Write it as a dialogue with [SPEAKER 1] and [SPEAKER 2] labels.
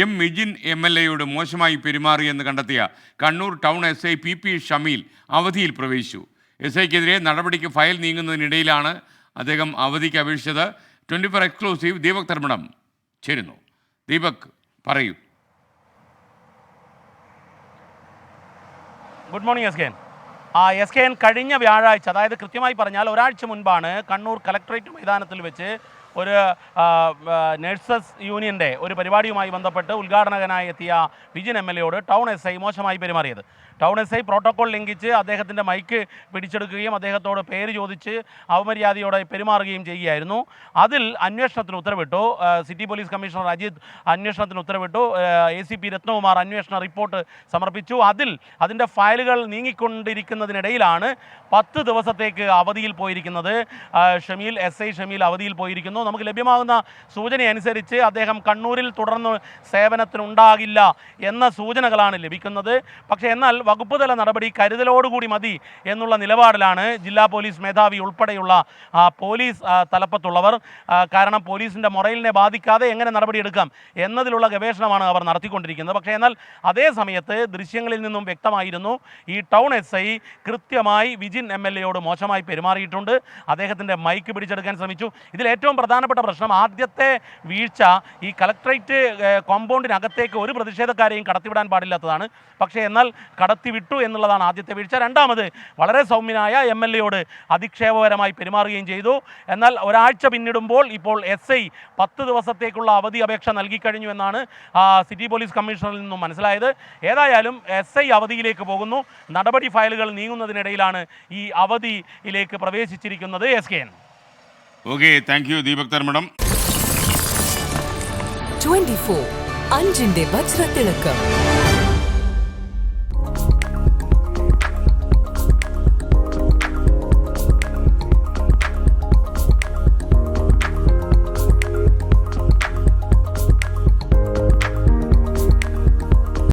[SPEAKER 1] M മിജിൻ MLAയോട് മോശമായി പെരുമാറിയെന്ന് കണ്ടെത്തിയ Kannur town SI PP Shameel അവധിയിൽ പ്രവേശിച്ചു. SIക്കെതിരെ നടപടിക്ക് ഫയൽ നീങ്ങുന്നതിനിടയിലാണ് അദ്ദേഹം അവധിക്ക് അപേക്ഷിച്ചത്. 24 എക്സ്ക്ലൂസീവ് ദീപക് ധർമ്മടം ചേരുന്നു. ദീപക്, പറയൂ.
[SPEAKER 2] Good morning SKN. കഴിഞ്ഞ വ്യാഴാഴ്ച, അതായത് കൃത്യമായി പറഞ്ഞാൽ ഒരാഴ്ച മുൻപാണ് കണ്ണൂർ കലക്ട്രേറ്റ് മൈതാനത്തിൽ വെച്ച് ഒരു നഴ്സസ് യൂണിയൻ്റെ ഒരു പരിപാടിയുമായി ബന്ധപ്പെട്ട് ഉദ്ഘാടകനായി എത്തിയ വിജിൻ MLAയോട് ടൗൺ SI മോശമായി പെരുമാറിയത്. ടൗൺ SI പ്രോട്ടോകോൾ ലംഘിച്ച് അദ്ദേഹത്തിൻ്റെ മൈക്ക് പിടിച്ചെടുക്കുകയും അദ്ദേഹത്തോട് പേര് ചോദിച്ച് അവമര്യാദയോടെ പെരുമാറുകയും ചെയ്യുകയായിരുന്നു. അതിൽ അന്വേഷണത്തിന് ഉത്തരവിട്ടു. സിറ്റി പോലീസ് കമ്മീഷണർ അജിത് അന്വേഷണത്തിന് ഉത്തരവിട്ടു. ACP രത്നകുമാർ അന്വേഷണ റിപ്പോർട്ട് സമർപ്പിച്ചു. അതിൻ്റെ ഫയലുകൾ നീങ്ങിക്കൊണ്ടിരിക്കുന്നതിനിടയിലാണ് 10 ദിവസത്തേക്ക് അവധിയിൽ പോയിരിക്കുന്നത്. SI ഷമീൽ അവധിയിൽ പോയിരിക്കുന്നു. നമുക്ക് ലഭ്യമാകുന്ന സൂചന അനുസരിച്ച് അദ്ദേഹം കണ്ണൂരിൽ തുടർന്ന് സേവനത്തിനുണ്ടാകില്ല എന്ന സൂചനകളാണ് ലഭിക്കുന്നത്. പക്ഷേ എന്നാൽ വകുപ്പ് തല നടപടി കരുതലോടുകൂടി മതി എന്നുള്ള നിലപാടിലാണ് ജില്ലാ പോലീസ് മേധാവി ഉൾപ്പെടെയുള്ള പോലീസ് തലപ്പത്തുള്ളവർ. കാരണം പോലീസിൻ്റെ മൊറലിനെ ബാധിക്കാതെ എങ്ങനെ നടപടിയെടുക്കാം എന്നതിലുള്ള ഗവേഷണമാണ് അവർ നടത്തിക്കൊണ്ടിരിക്കുന്നത്. പക്ഷേ എന്നാൽ അതേ സമയത്ത് ദൃശ്യങ്ങളിൽ നിന്നും വ്യക്തമായിരുന്നു ഈ ടൗൺ SI കൃത്യമായി വിജിൻ MLAയോട് മോശമായി പെരുമാറിയിട്ടുണ്ട്. അദ്ദേഹത്തിൻ്റെ മൈക്ക് പിടിച്ചെടുക്കാൻ ശ്രമിച്ചു. ഇതിൽ ഏറ്റവും പ്രധാനപ്പെട്ട പ്രശ്നം, ആദ്യത്തെ വീഴ്ച ഈ കലക്ട്രേറ്റ് കോമ്പൗണ്ടിനകത്തേക്ക് ഒരു പ്രതിഷേധക്കാരെയും കടത്തിവിടാൻ പാടില്ലാത്തതാണ്. പക്ഷേ എന്നാൽ കടത്തിവിട്ടു എന്നുള്ളതാണ് ആദ്യത്തെ വീഴ്ച. രണ്ടാമത്, വളരെ സൗമ്യനായ MLAയോട് അധിക്ഷേപകരമായി പെരുമാറുകയും ചെയ്തു. എന്നാൽ ഒരാഴ്ച പിന്നിടുമ്പോൾ ഇപ്പോൾ SI 10 ദിവസത്തേക്കുള്ള അവധി അപേക്ഷ നൽകിക്കഴിഞ്ഞു എന്നാണ് സിറ്റി പോലീസ് കമ്മീഷണറിൽ നിന്നും മനസ്സിലായത്. ഏതായാലും SI അവധിയിലേക്ക് പോകുന്നു. നടപടി ഫയലുകൾ നീങ്ങുന്നതിനിടയിലാണ് ഈ അവധിയിലേക്ക് പ്രവേശിച്ചിരിക്കുന്നത്. SKN.
[SPEAKER 1] Okay, thank you Deepak Dharmadam.
[SPEAKER 3] 24 അഞ്ചിന്റെ വജ്രത്തിളക്കം.